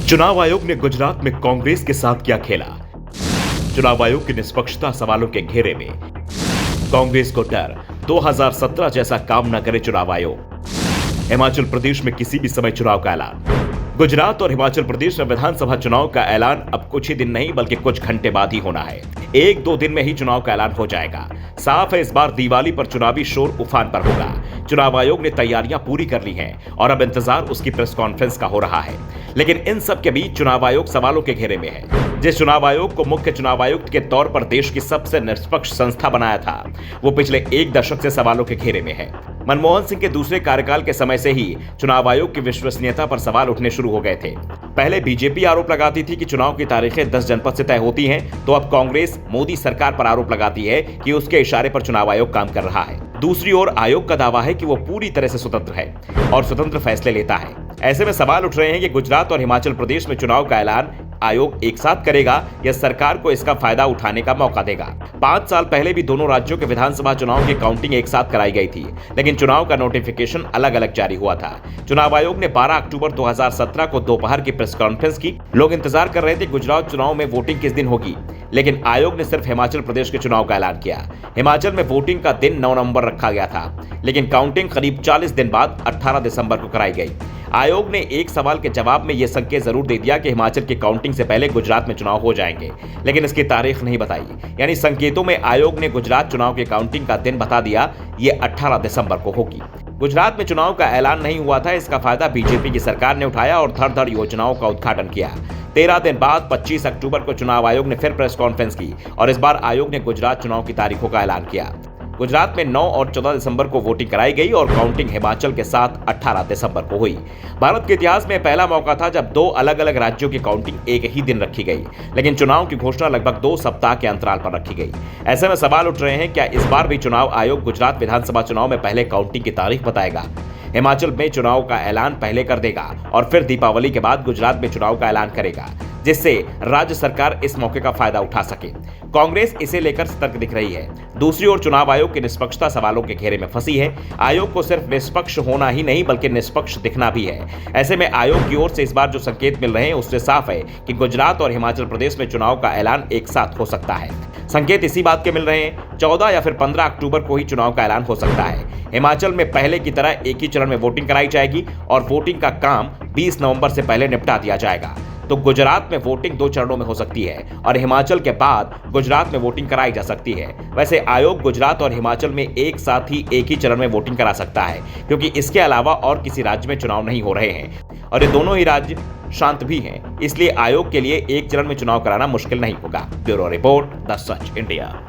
चुनाव आयोग ने गुजरात में कांग्रेस के साथ किया खेला। चुनाव आयोग की निष्पक्षता सवालों के घेरे में। कांग्रेस को डर, 2017 जैसा काम न करे चुनाव आयोग। हिमाचल प्रदेश में किसी भी समय चुनाव का ऐलान। गुजरात और हिमाचल प्रदेश में विधानसभा चुनाव का ऐलान अब कुछ ही दिन नहीं बल्कि कुछ घंटे बाद ही होना है। 1-2 दिन में ही चुनाव का ऐलान हो जाएगा। साफ है, इस बार दिवाली पर चुनावी शोर उफान पर होगा। चुनाव आयोग ने तैयारियां पूरी कर ली हैं और अब इंतजार उसकी प्रेस कॉन्फ्रेंस का हो रहा है। लेकिन इन सब के बीच चुनाव आयोग सवालों के घेरे में है। जिस चुनाव आयोग को मुख्य चुनाव आयुक्त के तौर पर देश की सबसे निष्पक्ष संस्था बनाया था, वो पिछले 1 दशक से सवालों के घेरे में है। मनमोहन सिंह के दूसरे कार्यकाल के समय से ही चुनाव आयोग की विश्वसनीयता पर सवाल उठने शुरू हो गए थे। पहले बीजेपी आरोप लगाती थी कि चुनाव की तारीखें 10 जनपद से तय होती हैं, तो अब कांग्रेस मोदी सरकार पर आरोप लगाती है कि उसके इशारे पर चुनाव आयोग काम कर रहा है। दूसरी ओर आयोग का दावा है कि वो पूरी तरह से स्वतंत्र है और स्वतंत्र फैसले लेता है। ऐसे में सवाल उठ रहे हैं कि गुजरात और हिमाचल प्रदेश में चुनाव का ऐलान आयोग एक साथ करेगा या सरकार को इसका फायदा उठाने का मौका देगा। 5 साल पहले भी दोनों राज्यों के विधानसभा चुनाव की काउंटिंग एक साथ कराई गई थी, लेकिन चुनाव का नोटिफिकेशन अलग अलग जारी हुआ था। चुनाव आयोग ने 12 अक्टूबर 2017 को दोपहर की प्रेस कॉन्फ्रेंस की। लोग इंतजार कर रहे थे गुजरात चुनाव में वोटिंग किस दिन होगी, लेकिन आयोग ने सिर्फ हिमाचल प्रदेश के चुनाव का ऐलान किया। हिमाचल में वोटिंग का दिन 9 नवंबर रखा गया था, लेकिन काउंटिंग करीब 40 दिन बाद 18 दिसंबर को कराई गई। आयोग ने एक सवाल के जवाब में यह संकेत जरूर दे दिया कि हिमाचल की काउंटिंग से पहले गुजरात में चुनाव हो जाएंगे, लेकिन इसकी तारीख नहीं बताई। यानी संकेतों में आयोग ने गुजरात चुनाव की काउंटिंग का दिन बता दिया, ये 18 दिसंबर को होगी। गुजरात में चुनाव का ऐलान नहीं हुआ था, इसका फायदा बीजेपी की सरकार ने उठाया और धड़-धड़ योजनाओं का उद्घाटन किया। 13 दिन बाद 25 अक्टूबर को चुनाव आयोग ने फिर प्रेस कॉन्फ्रेंस की और इस बार आयोग ने गुजरात चुनाव की तारीखों का ऐलान किया। गुजरात में 9 और 14 दिसंबर को वोटिंग कराई गई और काउंटिंग हिमाचल के साथ 18 दिसंबर को हुई। भारत के इतिहास में पहला मौका था जब 2 अलग अलग राज्यों की काउंटिंग एक ही दिन रखी गई, लेकिन चुनाव की घोषणा लगभग 2 सप्ताह के अंतराल पर रखी गई। ऐसे में सवाल उठ रहे हैं, क्या इस बार भी चुनाव आयोग गुजरात विधानसभा चुनाव में पहले काउंटिंग की तारीख बताएगा? हिमाचल में चुनाव का ऐलान पहले कर देगा और फिर दीपावली के बाद गुजरात में चुनाव का ऐलान करेगा, जिससे राज्य सरकार इस मौके का फायदा उठा सके। कांग्रेस इसे लेकर सतर्क दिख रही है। दूसरी ओर चुनाव आयोग की निष्पक्षता सवालों के घेरे में फंसी है। आयोग को सिर्फ निष्पक्ष होना ही नहीं बल्कि निष्पक्ष दिखना भी है। ऐसे में आयोग की ओर से इस बार जो संकेत मिल रहे हैं उससे साफ है कि गुजरात और हिमाचल प्रदेश में चुनाव का ऐलान एक साथ हो सकता है। संकेत इसी बात के मिल रहे हैं, 14 या फिर 15 अक्टूबर को ही चुनाव का ऐलान हो सकता है। हिमाचल में पहले की तरह एक ही चरण में वोटिंग कराई जाएगी और वोटिंग का काम 20 नवंबर से पहले निपटा दिया जाएगा। तो गुजरात में वोटिंग 2 चरणों में हो सकती है और हिमाचल के बाद गुजरात में वोटिंग कराई जा सकती है। वैसे आयोग गुजरात और हिमाचल में एक साथ ही एक ही चरण में वोटिंग करा सकता है, क्योंकि इसके अलावा और किसी राज्य में चुनाव नहीं हो रहे हैं और ये दोनों ही राज्य शांत भी हैं। इसलिए आयोग के लिए एक चरण में चुनाव कराना मुश्किल नहीं होगा। Bureau report, the such India.